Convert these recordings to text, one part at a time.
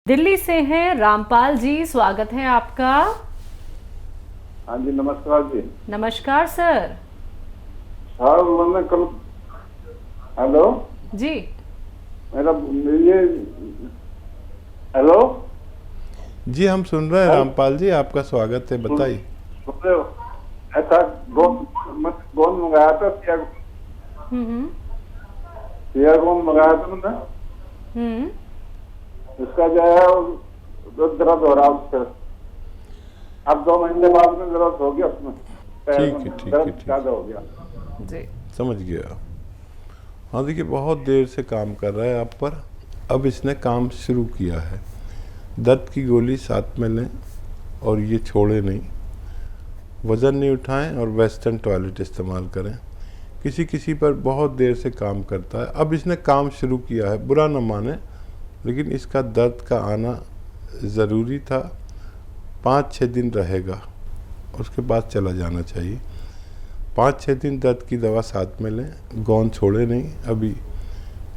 दिल्ली से हैं रामपाल जी, स्वागत है आपका। हाँ जी, नमस्कार जी। नमस्कार सर। सर मैंने कल, हेलो जी मेरा ये, हेलो जी हम सुन रहे हैं हेलो, रामपाल जी, आपका स्वागत है, सुन बताइए। सुन रहे हो? ऐसा गोंद मंगाया था, हम्म सिया गोंद मंगाया था मैंने। हम्म इसका जो है दर्द हो रहा है उससे। अब 2 महीने बाद में दर्द हो गया उसमें, पैर ठीक में है, ठीक है, दर्द ठीक ज्यादा है, हो गया। जी। समझ गया। हाँ देखिए, बहुत देर से काम कर रहा है आप पर, अब इसने काम शुरू किया है। दर्द की गोली साथ में लें और ये छोड़े नहीं, वज़न नहीं उठाएं और वेस्टर्न टॉयलेट इस्तेमाल करें। किसी किसी पर बहुत देर से काम करता है, अब इसने काम शुरू किया है, बुरा न माने, लेकिन इसका दर्द का आना ज़रूरी था। 5-6 दिन रहेगा, उसके बाद चला जाना चाहिए। 5-6 दिन दर्द की दवा साथ में लें, गोंद छोड़े नहीं। अभी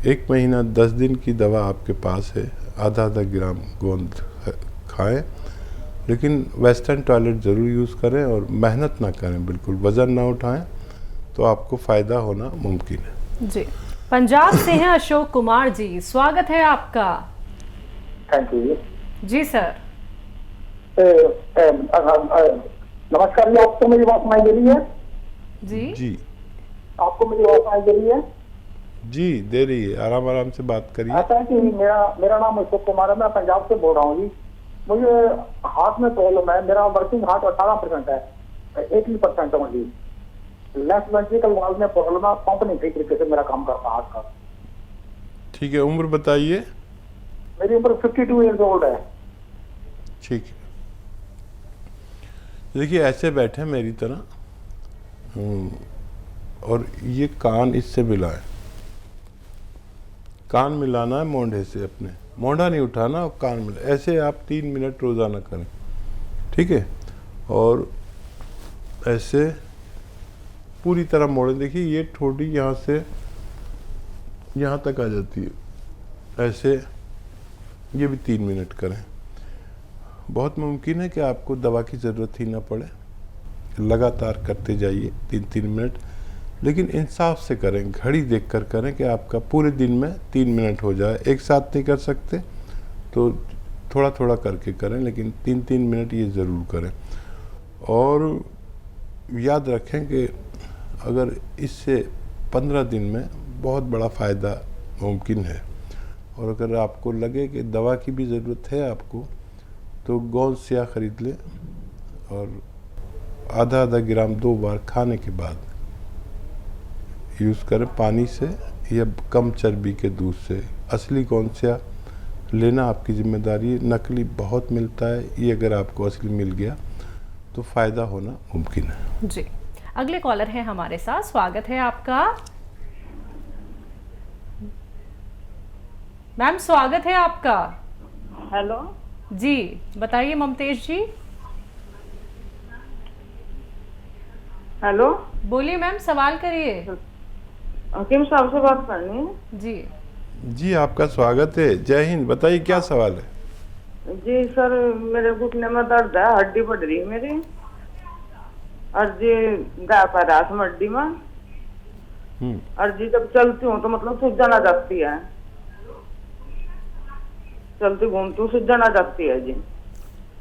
1 महीना 10 दिन की दवा आपके पास है, आधा ग्राम गोंद खाएं, लेकिन वेस्टर्न टॉयलेट ज़रूर यूज़ करें और मेहनत ना करें, बिल्कुल वज़न ना उठाएं, तो आपको फ़ायदा होना मुमकिन है। जी, पंजाब से हैं अशोक कुमार जी, स्वागत है आपका। थैंक यू जी सर। नमस्कार जी, आपको मेरी आवाज सुनाई दे रही है? जी जी आपको मेरी आवाज सुनाई दे रही है? जी दे रही है, आराम आराम से बात करिए। ऐसा है कि मेरा नाम अशोक कुमार है, मैं पंजाब से बोल रहा हूँ जी। मुझे हार्ट में प्रॉब्लम है, मेरा वर्किंग हार्ट 18% है, 80% है जी। लेफ्ट वेंट्रिकल वाल्व में प्रॉब्लम है, पंप नहीं ठीक तरीके से मेरा काम करता हार्ट का। ठीक है, उम्र बताइए। मेरी उम्र 52 ईयर्स ओल्ड है। ठीक है, देखिए ऐसे बैठे मेरी तरह, और ये कान इससे मिलाएं। कान मिलाना है मोंढे से, अपने मोंढा नहीं उठाना और कान मिला, ऐसे आप 3 मिनट रोज़ाना करें, ठीक है। और ऐसे पूरी तरह मोड़ें। देखिए ये ठोड़ी यहाँ से यहाँ तक आ जाती है, ऐसे ये भी 3 मिनट करें। बहुत मुमकिन है कि आपको दवा की ज़रूरत ही ना पड़े, लगातार करते जाइए 3-3 मिनट, लेकिन इंसाफ से करें, घड़ी देखकर करें कि आपका पूरे दिन में 3 मिनट हो जाए। एक साथ नहीं कर सकते तो थोड़ा थोड़ा करके करें, लेकिन 3-3 मिनट ये ज़रूर करें। और याद रखें कि अगर इससे 15 दिन में बहुत बड़ा फ़ायदा मुमकिन है, और अगर आपको लगे कि दवा की भी ज़रूरत है आपको, तो गोंद स्याह ख़रीद लें और आधा ग्राम 2 बार खाने के बाद यूज़ करें, पानी से या कम चर्बी के दूध से। असली गोंद स्याह लेना आपकी जिम्मेदारी है, नकली बहुत मिलता है, ये अगर आपको असली मिल गया तो फ़ायदा होना मुमकिन है। जी, अगले कॉलर है हमारे साथ, स्वागत है आपका। मैम स्वागत है आपका। हेलो जी बताइए ममतेज जी। हेलो, बोलिए मैम, सवाल करिए। हकीम साहब से बात करनी है। जी जी आपका स्वागत है, जय हिंद। बताइए क्या सवाल है। जी सर, मेरे घुटने में दर्द है, हड्डी बढ़ रही है मेरी, और जी गैप है रात में हड्डी में, और जी जब चलती हूँ तो मतलब सूजन आ जाती है, चलती घूमती हूँ सूजन आ जाती है जी।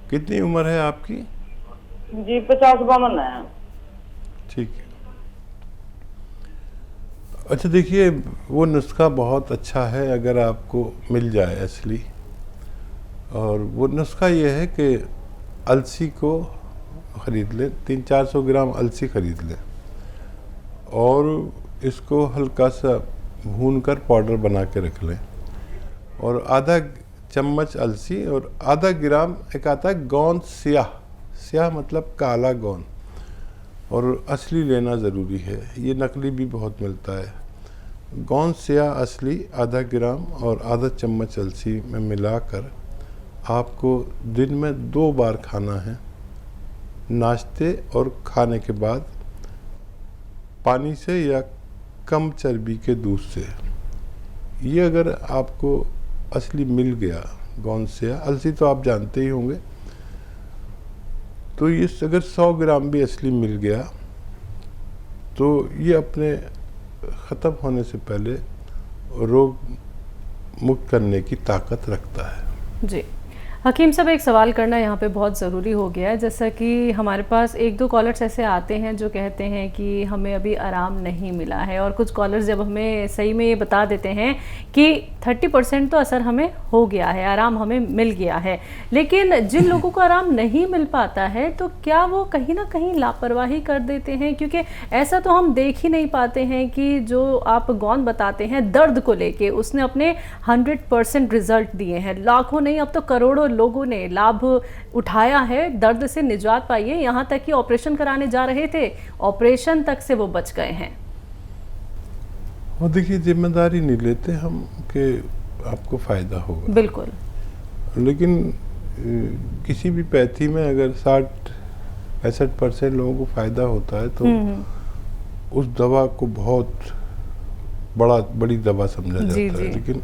कितनी उम्र है आपकी। जी 50-52 है। ठीक है, अच्छा देखिए, वो नुस्खा बहुत अच्छा है अगर आपको मिल जाए असली। और वो नुस्खा ये है कि अलसी को ख़रीद लें, 300-400 ग्राम अलसी ख़रीद लें, और इसको हल्का सा भून कर पाउडर बना के रख लें, और आधा चम्मच अलसी और आधा ग्राम एक आता है गोंद स्याह, स्याह मतलब काला गोंद, और असली लेना ज़रूरी है, ये नकली भी बहुत मिलता है। गोंद स्याह असली आधा ग्राम और आधा चम्मच अलसी में मिलाकर आपको दिन में 2 बार खाना है, नाश्ते और खाने के बाद, पानी से या कम चर्बी के दूध से। ये अगर आपको असली मिल गया गौनसिया, अलसी तो आप जानते ही होंगे। तो ये अगर 100 ग्राम भी असली मिल गया तो ये अपने ख़त्म होने से पहले रोग मुक्त करने की ताकत रखता है। जी हकीम साहब, एक सवाल करना यहाँ पे बहुत ज़रूरी हो गया है। जैसा कि हमारे पास एक दो कॉलर्स ऐसे आते हैं जो कहते हैं कि हमें अभी आराम नहीं मिला है, और कुछ कॉलर्स जब हमें सही में ये बता देते हैं कि 30% तो असर हमें हो गया है, आराम हमें मिल गया है। लेकिन जिन लोगों को आराम नहीं मिल पाता है तो क्या वो कहीं ना कहीं लापरवाही कर देते हैं? क्योंकि ऐसा तो हम देख ही नहीं पाते हैं कि जो आप गौन बताते हैं दर्द को लेके उसने अपने 100% रिजल्ट दिए हैं। लाखों नहीं, अब तो करोड़ों लोगों ने लाभ उठाया है, दर्द से निजात पाई है। यहाँ तक कि ऑपरेशन कराने जा रहे थे, ऑपरेशन तक से वो बच गए हैं। और देखिए, जिम्मेदारी नहीं लेते हम कि आपको फ़ायदा होगा, बिल्कुल। लेकिन किसी भी पैथी में अगर 60-65% लोगों को फ़ायदा होता है तो उस दवा को बहुत बड़ी दवा समझा जाता है। लेकिन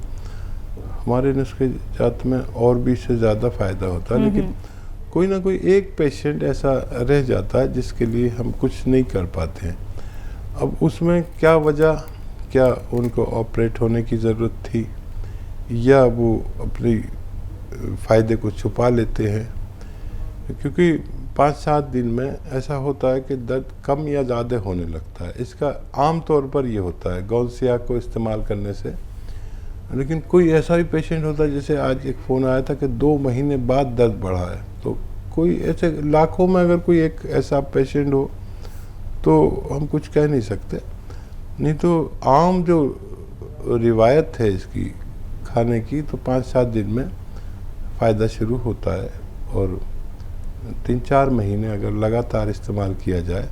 हमारे नुस्खे जात में और भी इससे ज़्यादा फ़ायदा होता है, लेकिन कोई ना कोई एक पेशेंट ऐसा रह जाता है जिसके लिए हम कुछ नहीं कर पाते हैं। अब उसमें क्या वजह, क्या उनको ऑपरेट होने की ज़रूरत थी या वो अपनी फ़ायदे को छुपा लेते हैं? क्योंकि 5-7 दिन में ऐसा होता है कि दर्द कम या ज़्यादा होने लगता है। इसका आम तौर पर ये होता है गौनसिया को इस्तेमाल करने से। लेकिन कोई ऐसा भी पेशेंट होता है, जैसे आज एक फ़ोन आया था कि 2 महीने बाद दर्द बढ़ा है। तो कोई ऐसे लाखों में अगर कोई एक ऐसा पेशेंट हो तो हम कुछ कह नहीं सकते। नहीं तो आम जो रिवायत है इसकी खाने की, तो 5-7 दिन में फ़ायदा शुरू होता है, और 3-4 महीने अगर लगातार इस्तेमाल किया जाए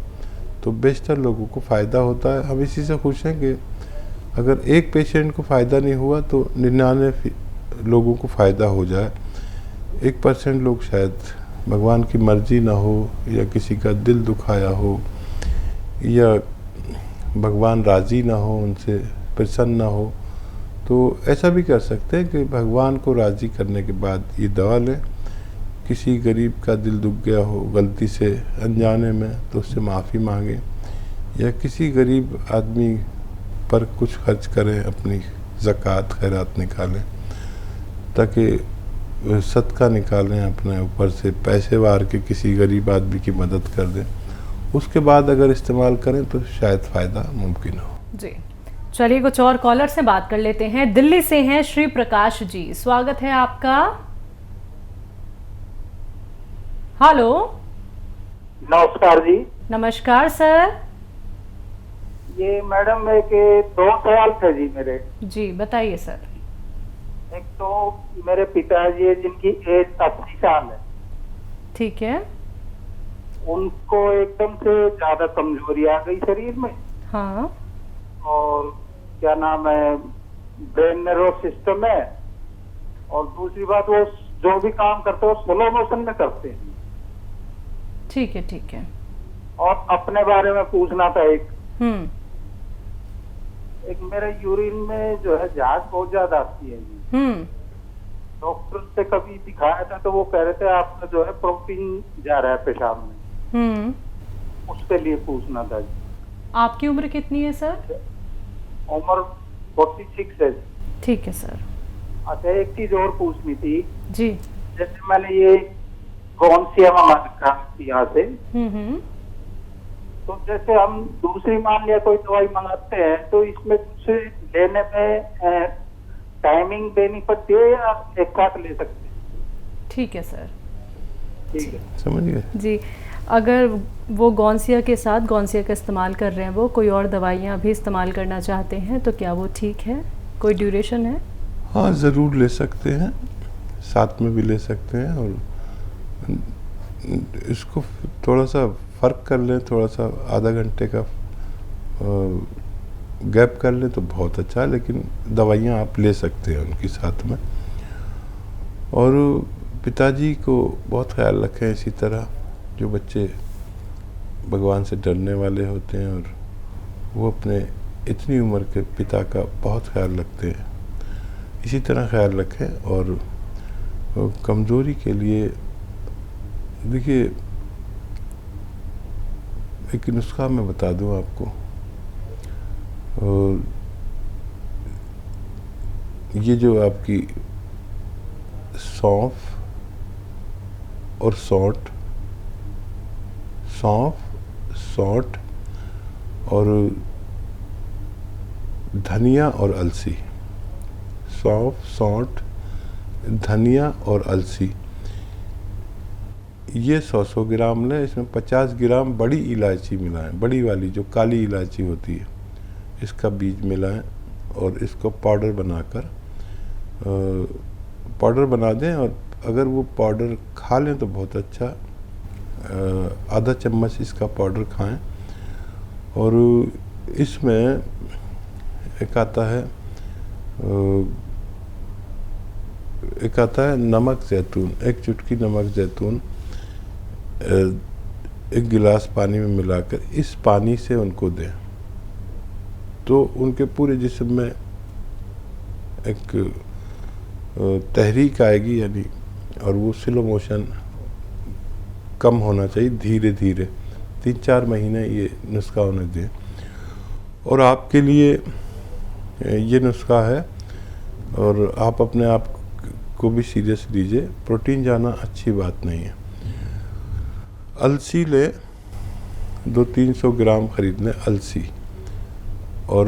तो बेशतर लोगों को फ़ायदा होता है। हम इसी से खुश हैं कि अगर एक पेशेंट को फ़ायदा नहीं हुआ तो 99 लोगों को फ़ायदा हो जाए। 1% लोग शायद भगवान की मर्ज़ी ना हो, या किसी का दिल दुखाया हो, या भगवान राज़ी ना हो, उनसे प्रसन्न ना हो, तो ऐसा भी कर सकते हैं कि भगवान को राज़ी करने के बाद ये दवा लें। किसी गरीब का दिल दुख गया हो गलती से अनजाने में तो उससे माफ़ी मांगें, या किसी गरीब आदमी पर कुछ खर्च करें, अपनी ज़कात खैरात निकालें, ताकि सदका निकालें अपने ऊपर से, पैसे वार के किसी गरीब आदमी की मदद कर दें। उसके बाद अगर इस्तेमाल करें तो शायद फ़ायदा मुमकिन हो। जी चलिए, कुछ और कॉलर से बात कर लेते हैं। दिल्ली से हैं श्री प्रकाश जी, स्वागत है आपका। हेलो, नमस्कार जी। नमस्कार सर। ये मैडम एक 2 सवाल थे जी मेरे। जी बताइए सर। एक तो मेरे पिताजी है जिनकी एज 80 साल है, ठीक है। उनको एकदम से ज्यादा कमजोरी आ गई शरीर में, हाँ। और क्या नाम है, ब्रेन नर्वस सिस्टम है, और दूसरी बात वो जो भी काम करते हैं वो स्लो मोशन में करते हैं। ठीक है, ठीक है। और अपने बारे में पूछना था एक मेरे यूरिन में जो है जांच बहुत ज्यादा आती है। डॉक्टर से कभी दिखाया था तो वो कह रहे थे आपका जो है प्रोटीन जा रहा है पेशाब में। उसके लिए पूछना था जी। आपकी उम्र कितनी है सर? उम्र 46 है। ठीक है सर। अच्छा, एक चीज और पूछनी थी जी। जैसे मैंने ये गौनसिया मंगा रखा यहाँ से, तो जैसे हम दूसरी मान लिया कोई दवाई मंगाते हैं तो इसमें कुछ लेने में टाइमिंग देनी पड़ती है या एक साथ ले सकते हैं? ठीक है सर, ठीक है, समझ गए जी। अगर वो गौनसिया के साथ गौनसिया का इस्तेमाल कर रहे हैं, वो कोई और दवाइयाँ भी इस्तेमाल करना चाहते हैं, तो क्या वो ठीक है? कोई ड्यूरेशन है? हाँ, ज़रूर ले सकते हैं, साथ में भी ले सकते हैं। और इसको थोड़ा सा फ़र्क कर लें, थोड़ा सा आधा घंटे का गैप कर लें तो बहुत अच्छा है, लेकिन दवाइयाँ आप ले सकते हैं उनके साथ में। और पिताजी को बहुत ख्याल रखें। इसी तरह जो बच्चे भगवान से डरने वाले होते हैं और वो अपने इतनी उम्र के पिता का बहुत ख्याल रखते हैं, इसी तरह ख्याल रखें। और कमज़ोरी के लिए देखिए एक नुस्खा मैं बता दूं आपको। और ये जो आपकी सौंफ और सौंठ और धनिया और अलसी, सौंफ, सौंठ, धनिया और अलसी, ये 100 ग्राम लें। इसमें 50 ग्राम बड़ी इलायची मिलाएं, बड़ी वाली जो काली इलायची होती है, इसका बीज मिलाएं और इसको पाउडर बनाकर पाउडर बना दें। और अगर वो पाउडर खा लें तो बहुत अच्छा, आधा चम्मच इसका पाउडर खाएं। और इसमें एक आता है नमक ज़ैतून, एक चुटकी नमक ज़ैतून 1 गिलास पानी में मिलाकर इस पानी से उनको दें, तो उनके पूरे जिस्म में एक तहरीक आएगी, यानी और वो स्लो मोशन कम होना चाहिए, धीरे धीरे 3-4 महीने ये नुस्खा उन्हें दें। और आपके लिए ये नुस्खा है और आप अपने आप को भी सीरियस लीजिए, प्रोटीन जाना अच्छी बात नहीं है। अलसी ले 200-300 ग्राम खरीद लें अलसी, और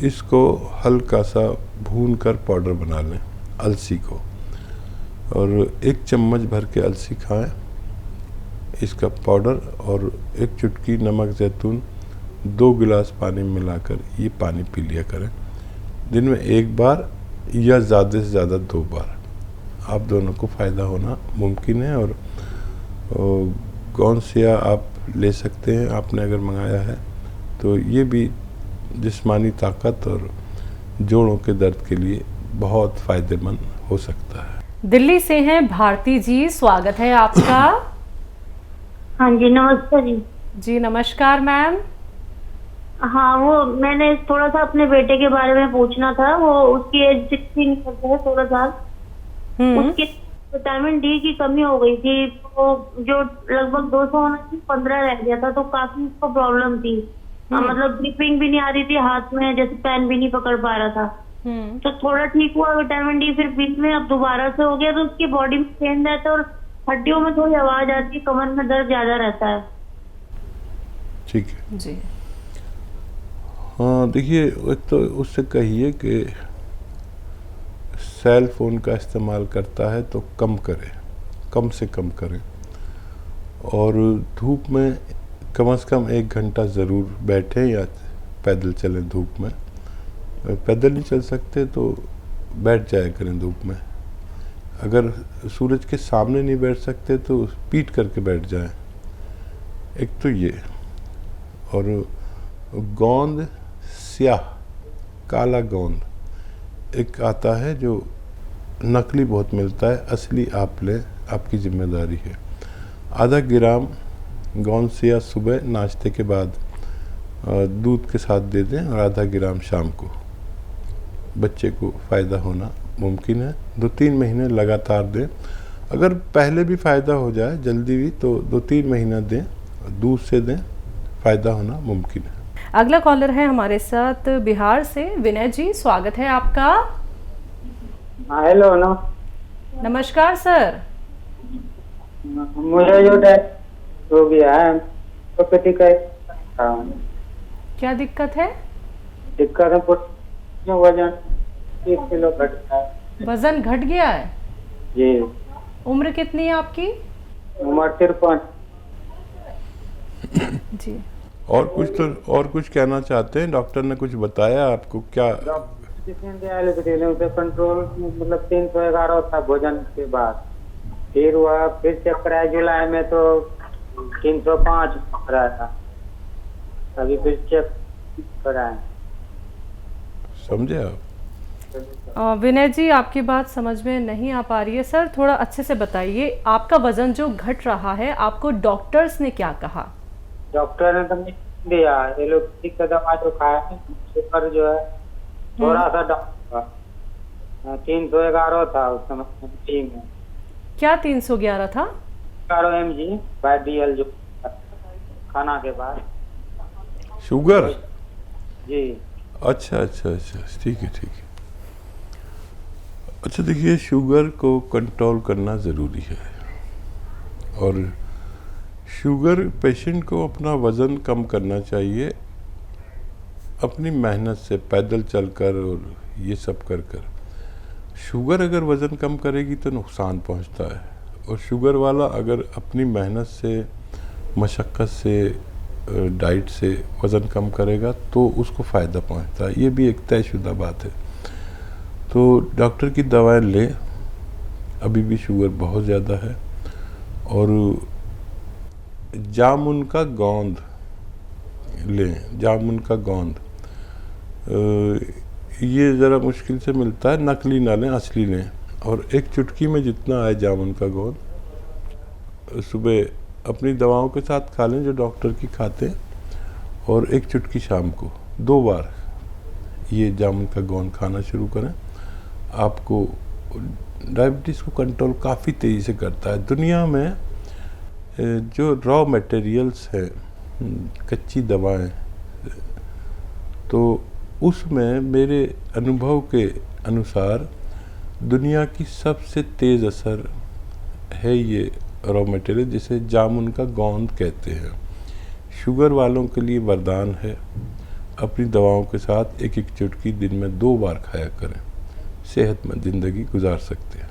इसको हल्का सा भून कर पाउडर बना लें अलसी को, और 1 चम्मच भर के अलसी खाएं इसका पाउडर, और 1 चुटकी नमक ज़ैतून 2 गिलास पानी में मिलाकर ये पानी पी लिया करें। दिन में 1 बार या ज़्यादा से ज़्यादा 2 बार, आप दोनों को फ़ायदा होना मुमकिन है। और गौनसिया आप ले सकते हैं, आपने अगर मंगाया है तो ये भी जिस्मानी ताकत और जोड़ों के दर्द के लिए बहुत फ़ायदेमंद हो सकता है। दिल्ली से हैं भारती जी, स्वागत है आपका। हाँ जी, नमस्ते जी। जी नमस्कार मैम। हाँ, वो मैंने थोड़ा सा अपने बेटे के बारे में पूछना था। वो उसकी एज 16 है, 16 साल। उसके विटामिन डी की कमी हो गई थी, तो जो लगभग 200 होना थी 15 रह गया था, तो काफी उसको प्रॉब्लम थी। मतलब ग्रिपिंग भी नहीं आ रही थी हाथ में, जैसे पेन भी नहीं पकड़ पा रहा था। तो थोड़ा ठीक हुआ विटामिन डी, फिर बीच में अब दोबारा से हो गया। तो उसकी बॉडी में पेन रहता है और हड्डियों में थोड़ी आवाज आती है, कमर में दर्द ज्यादा रहता है। ठीक है जी। हाँ देखिए, एक तो उससे कहिए कि सेल फोन का इस्तेमाल करता है तो कम करे, कम से कम करें, और धूप में कम से कम 1 घंटा ज़रूर बैठें या पैदल चलें धूप में। पैदल नहीं चल सकते तो बैठ जाया करें धूप में। अगर सूरज के सामने नहीं बैठ सकते तो पीट करके बैठ जाएं। एक तो ये, और गोंद स्याह, काला गोंद एक आता है जो नकली बहुत मिलता है, असली आप लें, आपकी जिम्मेदारी है। आधा ग्राम गोंद स्याह सुबह नाश्ते के बाद दूध के साथ दे दें, और आधा ग्राम शाम को। बच्चे को फ़ायदा होना मुमकिन है। 2-3 महीने लगातार दें। अगर पहले भी फ़ायदा हो जाए जल्दी भी, तो 2-3 महीना दें, दूध से दें, फ़ायदा होना मुमकिन है। अगला कॉलर है हमारे साथ बिहार से, विनय जी, स्वागत है आपका। हेलो, नमस्कार सर। मुझे जो हो गया है तो क्या दिक्कत है? दिक्कत है, वजन 1 किलो घट गया है। वजन घट गया है जी। उम्र कितनी है आपकी? उम्र 53 जी। और कुछ कहना चाहते हैं? डॉक्टर ने कुछ बताया आपको क्या? कंट्रोल मतलब 311 था भोजन के बाद, फिर हुआ, फिर चेक कराया जुलाई में तो 305 रहा था, अभी फिर चेक कराए। समझे आप? विनय जी, आपकी बात समझ में नहीं आ पा रही है सर, थोड़ा अच्छे से बताइए। आपका वजन जो घट रहा है, आपको डॉक्टर्स ने क्या कहा? डॉक्टर ने तो दिया एलोपैथिक का दवा जो खाया है, पर जो है थोड़ा सा 311 था उस समय MG में। क्या 311 था? 11 mg/dl जो खाना के बाद। शुगर? जी। अच्छा अच्छा अच्छा, ठीक है ठीक है। अच्छा देखिए, शुगर को कंट्रोल करना ज़रूरी है, और शुगर पेशेंट को अपना वज़न कम करना चाहिए अपनी मेहनत से, पैदल चलकर और ये सब कर कर। शुगर अगर वज़न कम करेगी तो नुकसान पहुंचता है, और शुगर वाला अगर अपनी मेहनत से, मशक्क़त से, डाइट से वज़न कम करेगा तो उसको फ़ायदा पहुंचता है। ये भी एक तयशुदा बात है। तो डॉक्टर की दवाएं लें, अभी भी शुगर बहुत ज़्यादा है। और जामुन का गोंद लें, जामुन का गोंद, ये ज़रा मुश्किल से मिलता है, नकली ना लें, असली लें। और एक चुटकी में जितना आए जामुन का गोंद सुबह अपनी दवाओं के साथ खा लें जो डॉक्टर की खाते हैं, और एक चुटकी शाम को, 2 बार ये जामुन का गोंद खाना शुरू करें। आपको डायबिटीज़ को कंट्रोल काफ़ी तेज़ी से करता है। दुनिया में जो रॉ मटेरियल्स है, कच्ची दवाएं, तो उसमें मेरे अनुभव के अनुसार दुनिया की सबसे तेज़ असर है ये रॉ मटेरियल, जिसे जामुन का गोंद कहते हैं। शुगर वालों के लिए वरदान है। अपनी दवाओं के साथ एक एक चुटकी दिन में 2 बार खाया करें, सेहतमंद ज़िंदगी गुजार सकते हैं।